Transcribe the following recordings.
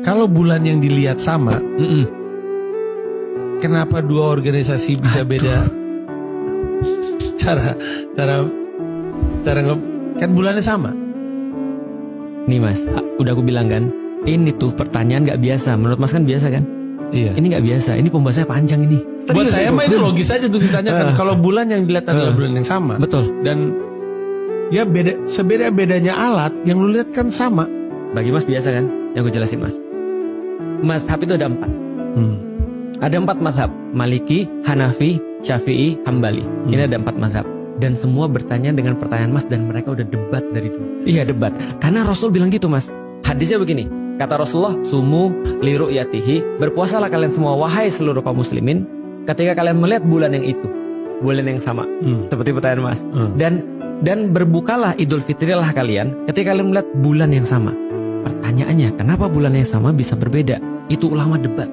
Kalau bulan yang dilihat sama, kenapa dua organisasi bisa beda? Cara kan bulannya sama. Nih Mas, udah aku bilang kan, ini tuh pertanyaan nggak biasa. Menurut Mas kan biasa kan? Iya. Ini nggak biasa. Ini pembahasannya panjang ini. Buat saya mah itu logis aja tuh ditanyakan. Kalau bulan yang dilihat adalah bulan yang sama. Betul. Dan ya beda, sebeda-bedanya alat yang lu lihat kan sama. Bagi Mas biasa kan? Yang aku jelasin Mas. Mazhab itu ada 4. Ada 4 mazhab. Maliki, Hanafi, Syafi'i, Hambali. Ini ada 4 mazhab. Dan semua bertanya dengan pertanyaan Mas, dan mereka udah debat dari dulu. Iya debat. Karena Rasul bilang gitu Mas. Hadisnya begini. Kata Rasulullah, sumu li ru'yatihi, berpuasalah kalian semua wahai seluruh kaum muslimin ketika kalian melihat bulan yang itu, bulan yang sama. Seperti pertanyaan Mas. Dan berbukalah Idul Fitrilah kalian ketika kalian melihat bulan yang sama. Pertanyaannya, kenapa bulan yang sama bisa berbeda? Itu ulama debat.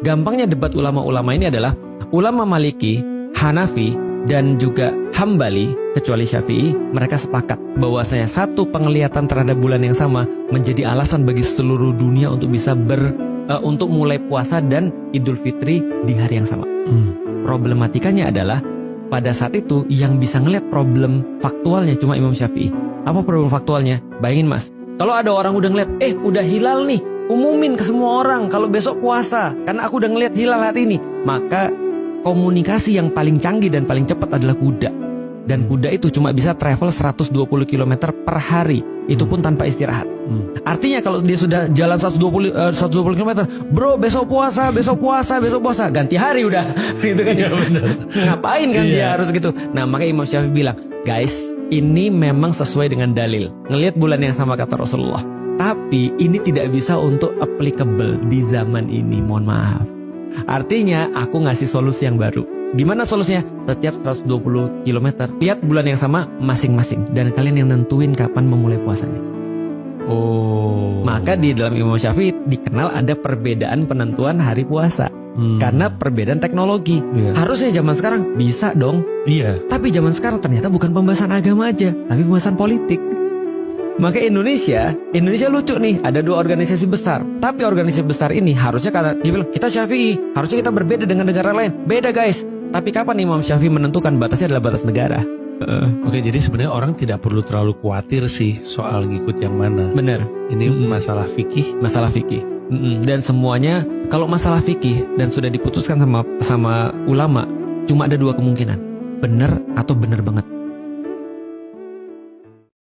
Gampangnya debat ulama-ulama ini adalah ulama Maliki, Hanafi, dan juga Hambali, kecuali Syafi'i, mereka sepakat bahwasanya satu penglihatan terhadap bulan yang sama menjadi alasan bagi seluruh dunia untuk bisa untuk mulai puasa dan Idul Fitri di hari yang sama. Problematikanya adalah pada saat itu yang bisa ngelihat problem faktualnya cuma Imam Syafi'i. Apa problem faktualnya? Bayangin Mas, kalau ada orang udah ngeliat, udah hilal nih, umumin ke semua orang kalau besok puasa, karena aku udah ngeliat hilal hari ini. Maka komunikasi yang paling canggih dan paling cepat adalah kuda. Dan kuda itu cuma bisa travel 120 km per hari. Itu pun tanpa istirahat. Artinya kalau dia sudah jalan 120 km, bro besok puasa, ganti hari udah. Gitu kan. Ya, bener. Ngapain kan dia harus gitu. Nah makanya Imam Syafi'i bilang, guys, ini memang sesuai dengan dalil. Ngelihat bulan yang sama kata Rasulullah. Tapi ini tidak bisa untuk applicable di zaman ini, mohon maaf. Artinya aku ngasih solusi yang baru. Gimana solusinya? Setiap 120 km lihat bulan yang sama masing-masing, dan kalian yang nentuin kapan memulai puasanya. Maka di dalam Imam Syafi'i dikenal ada perbedaan penentuan hari puasa. Karena perbedaan teknologi. Harusnya zaman sekarang bisa dong. Tapi zaman sekarang ternyata bukan pembahasan agama aja, tapi pembahasan politik. Maka Indonesia lucu nih, ada 2 organisasi besar. Tapi organisasi besar ini harusnya dia bilang, kita Syafi'i, harusnya kita berbeda dengan negara lain. Beda guys. Tapi kapan Imam Syafi'i menentukan batasnya adalah batas negara? Oke, jadi sebenarnya orang tidak perlu terlalu khawatir sih soal ngikut yang mana. Bener. Ini masalah fikih. Masalah fikih. Dan semuanya, kalau masalah fikih dan sudah diputuskan sama ulama, cuma ada 2 kemungkinan. Bener atau bener banget.